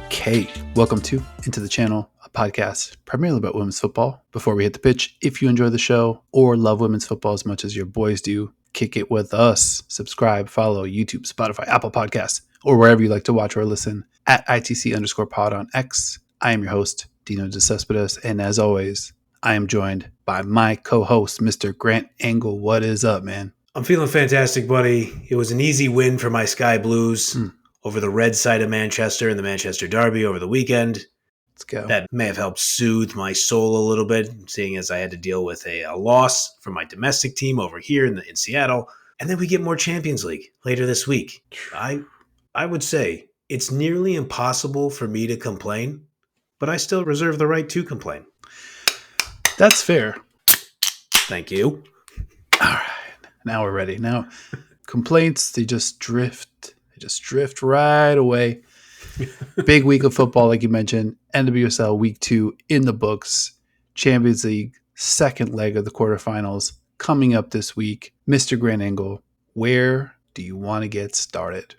Okay, welcome to Into the Channel, a podcast primarily about women's football. Before we hit the pitch, if you enjoy the show or love women's football as much as your boys do, kick it with us. Subscribe, follow YouTube, Spotify, Apple Podcasts, or wherever you like to watch or listen at ITC_pod on X. I am your host, Dino DeCespedes, and as always, I am joined by my co-host, Mr. Grant Engel. What is up, man? I'm feeling fantastic, buddy. It was an easy win for my Sky Blues over the red side of Manchester in the Manchester Derby over the weekend. Let's go. That may have helped soothe my soul a little bit, seeing as I had to deal with a loss from my domestic team over here in Seattle. And then we get more Champions League later this week. I would say it's nearly impossible for me to complain, but I still reserve the right to complain. That's fair. Thank you. All right. Now we're ready. Now, complaints, they just drift. They just drift right away. Big week of football, like you mentioned. NWSL Week 2 in the books. Champions League, second leg of the quarterfinals coming up this week. Mr. Grant Engel, where do you want to get started?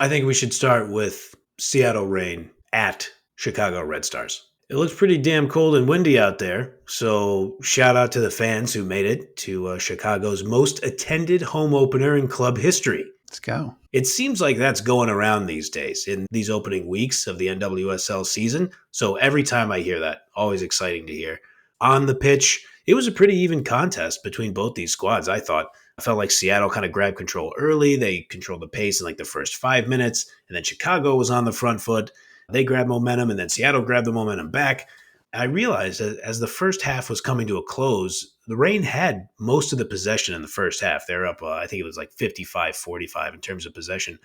I think we should start with Seattle Reign at Chicago Red Stars. It looks pretty damn cold and windy out there, so shout out to the fans who made it to Chicago's most attended home opener in club history. Let's go. It seems like that's going around these days in these opening weeks of the NWSL season, so every time I hear that, always exciting to hear. On the pitch, it was a pretty even contest between both these squads, I thought. I felt like Seattle kind of grabbed control early. They controlled the pace in like the first 5 minutes, and then Chicago was on the front foot. They grabbed momentum, and then Seattle grabbed the momentum back. I realized that as the first half was coming to a close, the Reign had most of the possession in the first half. They're up, I think it was like 55-45 in terms of possession.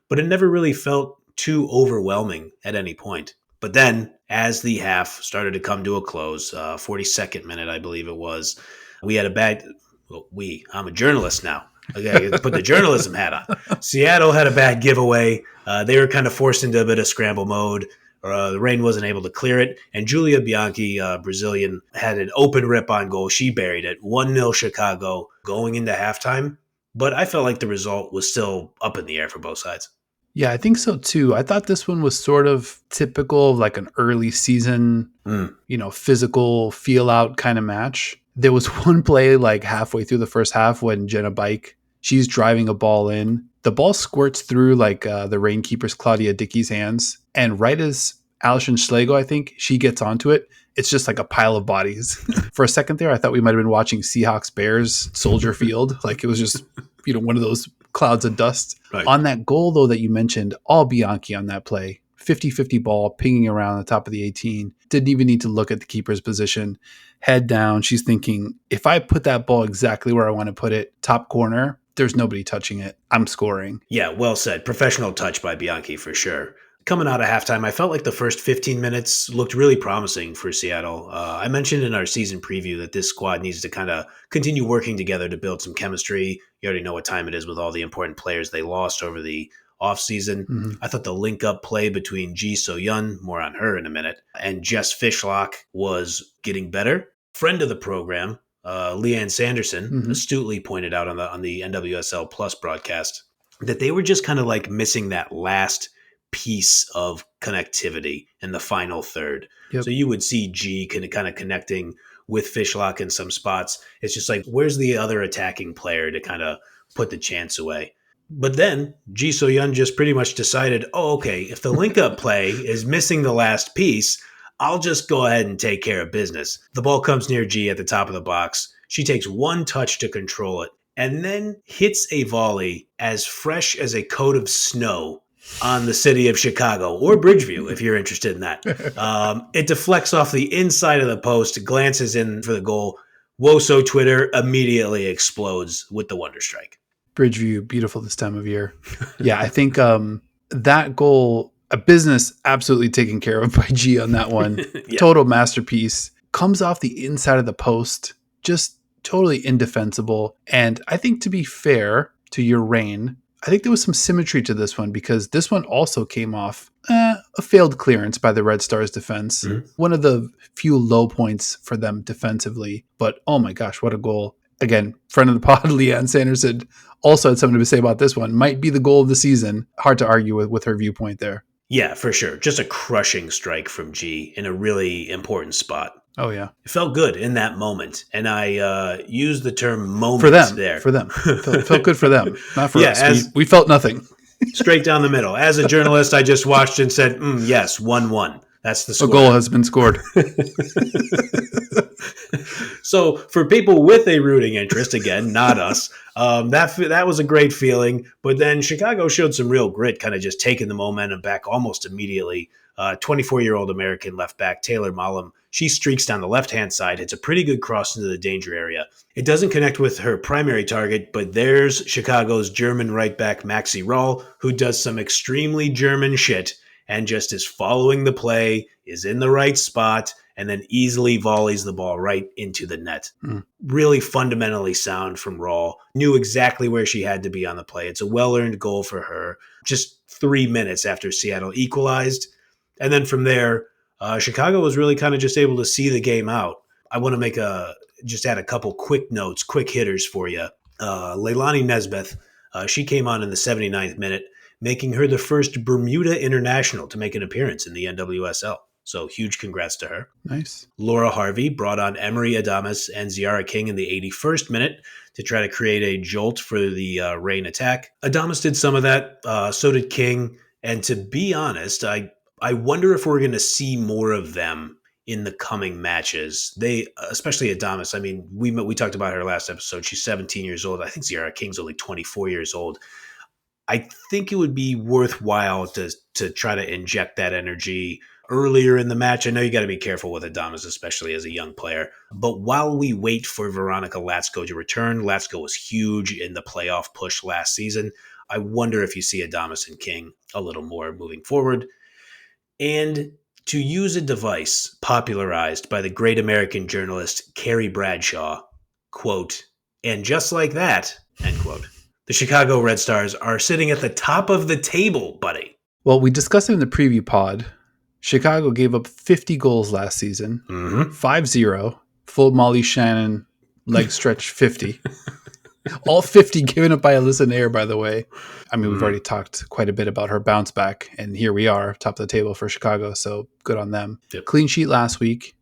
But it never really felt too overwhelming at any point. But then, as the half started to come to a close, 42nd minute, I believe it was, we had a bad... Well, I'm a journalist now. Okay, put the journalism hat on. Seattle had a bad giveaway. They were kind of forced into a bit of scramble mode. The Reign wasn't able to clear it. And Julia Bianchi, Brazilian, had an open rip on goal. She buried it. 1-0 Chicago going into halftime. But I felt like the result was still up in the air for both sides. Yeah, I think so too. I thought this one was sort of typical of like an early season, physical feel out kind of match. There was one play like halfway through the first half when Jenna Bike, she's driving a ball in. The ball squirts through like the Reign keeper's Claudia Dickey's hands. And right as Alison Schlegel, I think, she gets onto it, it's just like a pile of bodies. For a second there, I thought we might have been watching Seahawks Bears Soldier Field. Like it was just, one of those clouds of dust. Right. On that goal, though, that you mentioned, all Bianchi on that play. 50-50 ball pinging around the top of the 18. Didn't even need to look at the keeper's position. Head down. She's thinking, if I put that ball exactly where I want to put it, top corner, there's nobody touching it. I'm scoring. Yeah, well said. Professional touch by Bianchi for sure. Coming out of halftime, I felt like the first 15 minutes looked really promising for Seattle. I mentioned in our season preview that this squad needs to kind of continue working together to build some chemistry. You already know what time it is with all the important players they lost over the offseason. Mm-hmm. I thought the link-up play between Ji So-yun, more on her in a minute, and Jess Fishlock was getting better. Friend of the program, Leanne Sanderson, astutely pointed out on the NWSL Plus broadcast that they were just kind of like missing that last piece of connectivity in the final third. Yep. So you would see G kind of connecting with Fishlock in some spots. It's just like, where's the other attacking player to kind of put the chance away? But then Ji So-yun just pretty much decided, okay, if the link-up play is missing the last piece, I'll just go ahead and take care of business. The ball comes near G at the top of the box. She takes one touch to control it and then hits a volley as fresh as a coat of snow on the city of Chicago, or Bridgeview, if you're interested in that. It deflects off the inside of the post, glances in for the goal. Woso Twitter immediately explodes with the Wonder Strike. Bridgeview, beautiful this time of year. Yeah, I think that goal, a business absolutely taken care of by G on that one. Yeah. Total masterpiece. Comes off the inside of the post, just totally indefensible. And I think, to be fair to your Reign, I think there was some symmetry to this one because this one also came off a failed clearance by the Red Stars defense. Mm-hmm. One of the few low points for them defensively. But oh my gosh, what a goal. again, friend of the pod, Leanne Sanderson, also had something to say about this one. Might be the goal of the season. Hard to argue with her viewpoint there. Yeah, for sure. Just a crushing strike from G in a really important spot. Oh, yeah. It felt good in that moment. And I used the term moment there. For them. Felt good for them. Not for yeah, us. We felt nothing. Straight down the middle. As a journalist, I just watched and said, yes, 1-1. That's the score. A goal has been scored. So for people with a rooting interest, again, not us, that was a great feeling. But then Chicago showed some real grit, kind of just taking the momentum back almost immediately. 24-year-old American left back Taylor Mollum, she streaks down the left-hand side. It's a pretty good cross into the danger area. It doesn't connect with her primary target, but there's Chicago's German right back Maxi Rahl, who does some extremely German shit and just is following the play, is in the right spot, and then easily volleys the ball right into the net. Really fundamentally sound from Rahl. Knew exactly where she had to be on the play. It's a well-earned goal for her. Just 3 minutes after Seattle equalized. And then from there, Chicago was really kind of just able to see the game out. I want to just add a couple quick notes, quick hitters for you. Leilani Nesbeth, she came on in the 79th minute, making her the first Bermuda international to make an appearance in the NWSL. So huge congrats to her. Nice. Laura Harvey brought on Emery Adames and Ziara King in the 81st minute to try to create a jolt for the Reign attack. Adames did some of that. So did King. And to be honest, I wonder if we're going to see more of them in the coming matches. They, especially Adames. I mean, we talked about her last episode. She's 17 years old. I think Ziara King's only 24 years old. I think it would be worthwhile to try to inject that energy earlier in the match. I know you got to be careful with Adames, especially as a young player. But while we wait for Veronica Latsko to return, Latsko was huge in the playoff push last season. I wonder if you see Adames and King a little more moving forward. And to use a device popularized by the great American journalist Carrie Bradshaw, quote, and just like that, end quote, the Chicago Red Stars are sitting at the top of the table, buddy. Well, we discussed it in the preview pod. Chicago gave up 50 goals last season, 5-0, full Molly Shannon leg stretch 50. All 50 given up by Alyssa Nair, by the way. I mean, we've already talked quite a bit about her bounce back, and here we are, top of the table for Chicago, so good on them. Yep. Clean sheet last week,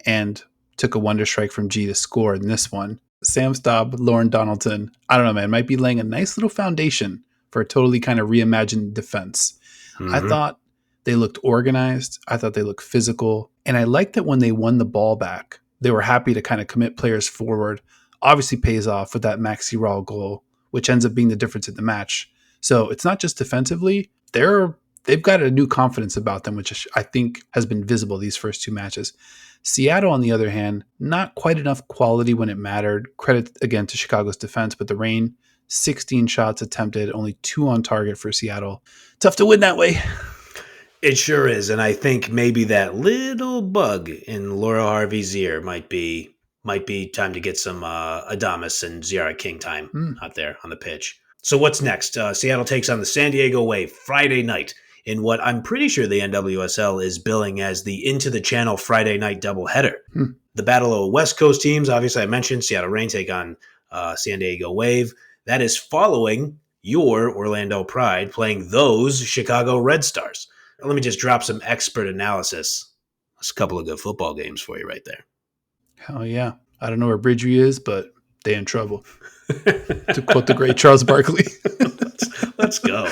and took a wonder strike from G to score in this one. Sam Staub, Lauren Donaldson, I don't know, man, might be laying a nice little foundation for a totally kind of reimagined defense. I thought they looked organized. I thought they looked physical. And I liked that when they won the ball back, they were happy to kind of commit players forward. Obviously pays off with that Maxi Rahl goal, which ends up being the difference in the match. So it's not just defensively. They've got a new confidence about them, which I think has been visible these first two matches. Seattle, on the other hand, not quite enough quality when it mattered. Credit, again, to Chicago's defense, but the Reign, 16 shots attempted, only 2 on target for Seattle. Tough to win that way. It sure is. And I think maybe that little bug in Laura Harvey's ear might be time to get some Adames and Ziara King time out there on the pitch. So what's next? Seattle takes on the San Diego Wave Friday night in what I'm pretty sure the NWSL is billing as the Into the Channel Friday night doubleheader. The Battle of West Coast teams, obviously I mentioned, Seattle Reign take on San Diego Wave. That is following your Orlando Pride playing those Chicago Red Stars. Let me just drop some expert analysis. That's a couple of good football games for you right there. Hell yeah. I don't know where Bridgeview is, but they in trouble. To quote the great Charles Barkley. Let's go.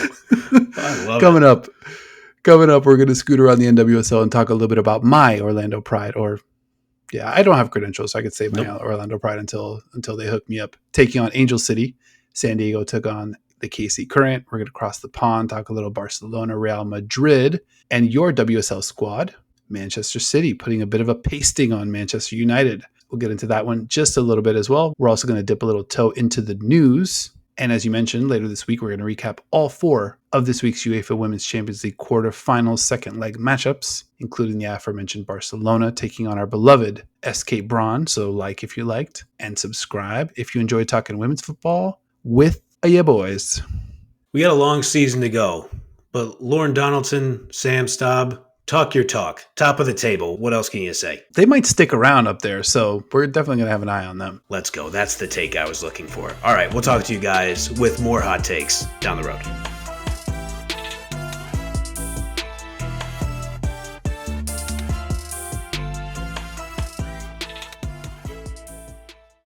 I love Coming up, we're going to scoot around the NWSL and talk a little bit about my Orlando Pride. I don't have credentials, so I could say my Orlando Pride until they hook me up. Taking on Angel City. San Diego took on the KC Current. We're going to cross the pond, talk a little Barcelona, Real Madrid, and your WSL squad, Manchester City, putting a bit of a pasting on Manchester United. We'll get into that one just a little bit as well. We're also going to dip a little toe into the news. And as you mentioned, later this week, we're going to recap all 4 of this week's UEFA Women's Champions League quarterfinals second leg matchups, including the aforementioned Barcelona taking on our beloved SK Braun. So like if you liked, and subscribe if you enjoy talking women's football with ya boys. We got a long season to go, but Lauren Donaldson, Sam Staub, Talk your talk. Top of the table. What else can you say? They might stick around up there, so we're definitely going to have an eye on them. Let's go. That's the take I was looking for. All right, we'll talk to you guys with more hot takes down the road.